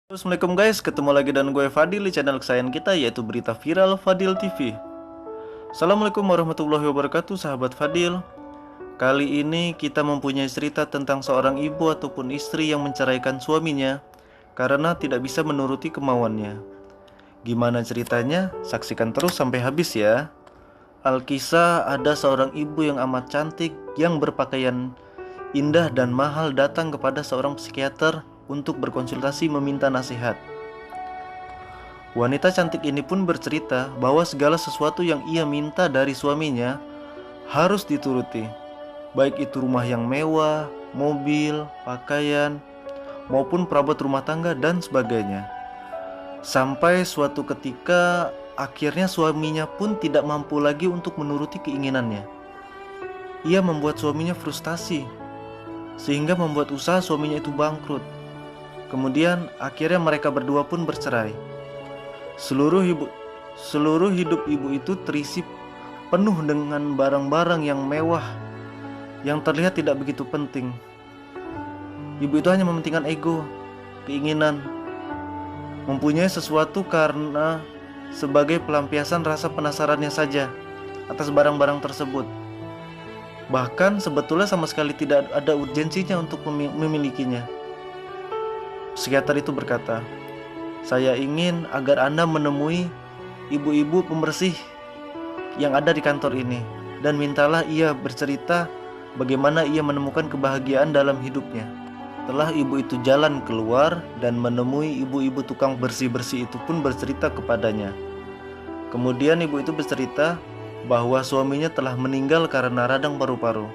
Assalamualaikum guys, ketemu lagi dan gue Fadil di channel kesayangan kita yaitu Berita Viral Fadil TV. Assalamualaikum warahmatullahi wabarakatuh sahabat Fadil. Kali ini kita mempunyai cerita tentang seorang ibu ataupun istri yang menceraikan suaminya karena tidak bisa menuruti kemauannya. Gimana ceritanya? Saksikan terus sampai habis ya. Alkisah, ada seorang ibu yang amat cantik yang berpakaian indah dan mahal datang kepada seorang psikiater untuk berkonsultasi meminta nasihat. Wanita cantik ini pun bercerita bahwa segala sesuatu yang ia minta dari suaminya harus dituruti, baik itu rumah yang mewah, mobil, pakaian, maupun perabot rumah tangga dan sebagainya. Sampai suatu ketika akhirnya suaminya pun tidak mampu lagi untuk menuruti keinginannya. Ia membuat suaminya frustasi, sehingga membuat usaha suaminya itu bangkrut. Kemudian akhirnya mereka berdua pun bercerai. Seluruh hidup ibu itu terisi penuh dengan barang-barang yang mewah yang terlihat tidak begitu penting. Ibu itu hanya mementingkan ego, keinginan, mempunyai sesuatu karena sebagai pelampiasan rasa penasarannya saja atas barang-barang tersebut. Bahkan sebetulnya sama sekali tidak ada urgensinya untuk memilikinya. Psikiater itu berkata, "Saya ingin agar Anda menemui ibu-ibu pembersih yang ada di kantor ini dan mintalah ia bercerita bagaimana ia menemukan kebahagiaan dalam hidupnya." Setelah ibu itu jalan keluar dan menemui ibu-ibu tukang bersih-bersih itu pun bercerita kepadanya. Kemudian ibu itu bercerita bahwa suaminya telah meninggal karena radang paru-paru.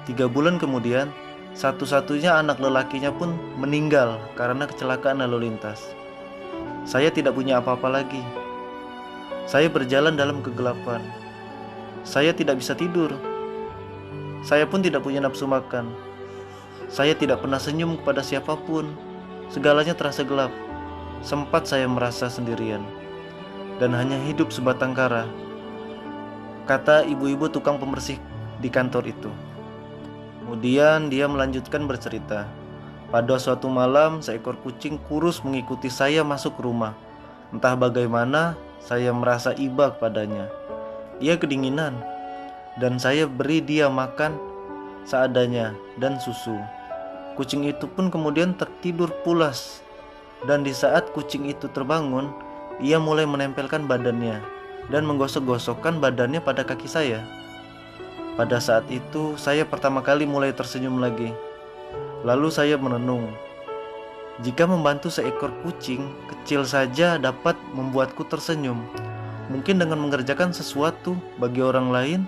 3 bulan kemudian, satu-satunya anak lelakinya pun meninggal karena kecelakaan lalu lintas. Saya tidak punya apa-apa lagi. Saya berjalan dalam kegelapan. Saya tidak bisa tidur. Saya pun tidak punya nafsu makan. Saya tidak pernah senyum kepada siapapun. Segalanya terasa gelap. Sempat saya merasa sendirian dan hanya hidup sebatang kara, kata ibu-ibu tukang pembersih di kantor itu. Kemudian dia melanjutkan bercerita, "Pada suatu malam seekor kucing kurus mengikuti saya masuk rumah. Entah bagaimana saya merasa iba kepadanya. Ia kedinginan dan saya beri dia makan seadanya dan susu. Kucing itu pun kemudian tertidur pulas, dan di saat kucing itu terbangun, ia mulai menempelkan badannya dan menggosok-gosokkan badannya pada kaki saya. Pada saat itu saya pertama kali mulai tersenyum lagi. Lalu saya merenung, jika membantu seekor kucing kecil saja dapat membuatku tersenyum, mungkin dengan mengerjakan sesuatu bagi orang lain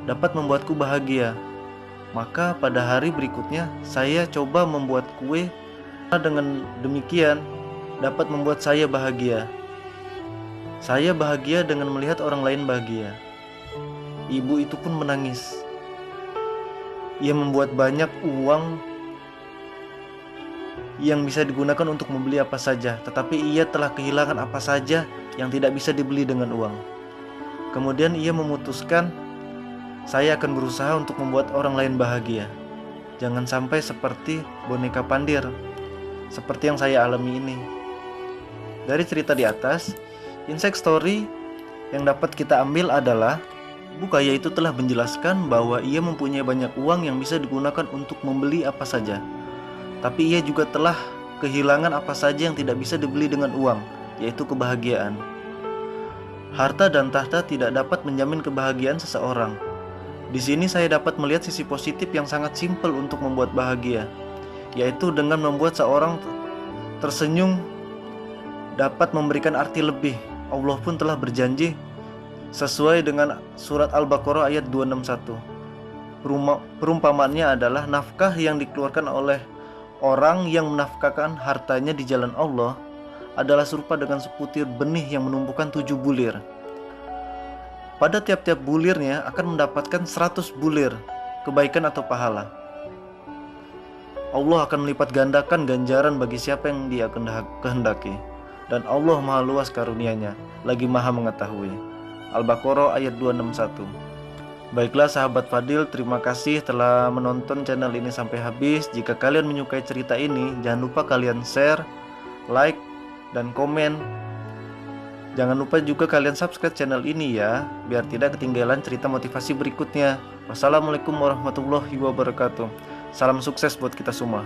dapat membuatku bahagia. Maka pada hari berikutnya saya coba membuat kue. Dengan demikian dapat membuat saya bahagia. Saya bahagia dengan melihat orang lain bahagia." Ibu itu pun menangis. Ia membuat banyak uang yang bisa digunakan untuk membeli apa saja, tetapi ia telah kehilangan apa saja yang tidak bisa dibeli dengan uang. Kemudian ia memutuskan, "Saya akan berusaha untuk membuat orang lain bahagia. Jangan sampai seperti boneka pandir, seperti yang saya alami ini." Dari cerita di atas, insight story yang dapat kita ambil adalah Ibu kaya itu telah menjelaskan bahwa ia mempunyai banyak uang yang bisa digunakan untuk membeli apa saja. Tapi ia juga telah kehilangan apa saja yang tidak bisa dibeli dengan uang, yaitu kebahagiaan. Harta dan tahta tidak dapat menjamin kebahagiaan seseorang. Di sini saya dapat melihat sisi positif yang sangat simpel untuk membuat bahagia, yaitu dengan membuat seorang tersenyum dapat memberikan arti lebih. Allah pun telah berjanji sesuai dengan surat Al-Baqarah ayat 261. Perumpamaannya adalah nafkah yang dikeluarkan oleh orang yang menafkahkan hartanya di jalan Allah adalah serupa dengan sebutir benih yang menumbuhkan 7 bulir. Pada tiap-tiap bulirnya akan mendapatkan 100 bulir kebaikan atau pahala. Allah akan melipat gandakan ganjaran bagi siapa yang dia kehendaki. Dan Allah maha luas karunia-Nya, lagi maha mengetahui. Al-Baqarah ayat 261. Baiklah sahabat Fadil, terima kasih telah menonton channel ini sampai habis. Jika kalian menyukai cerita ini, jangan lupa kalian share, like, dan komen. Jangan lupa juga kalian subscribe channel ini ya, biar tidak ketinggalan cerita motivasi berikutnya. Wassalamualaikum warahmatullahi wabarakatuh. Salam sukses buat kita semua.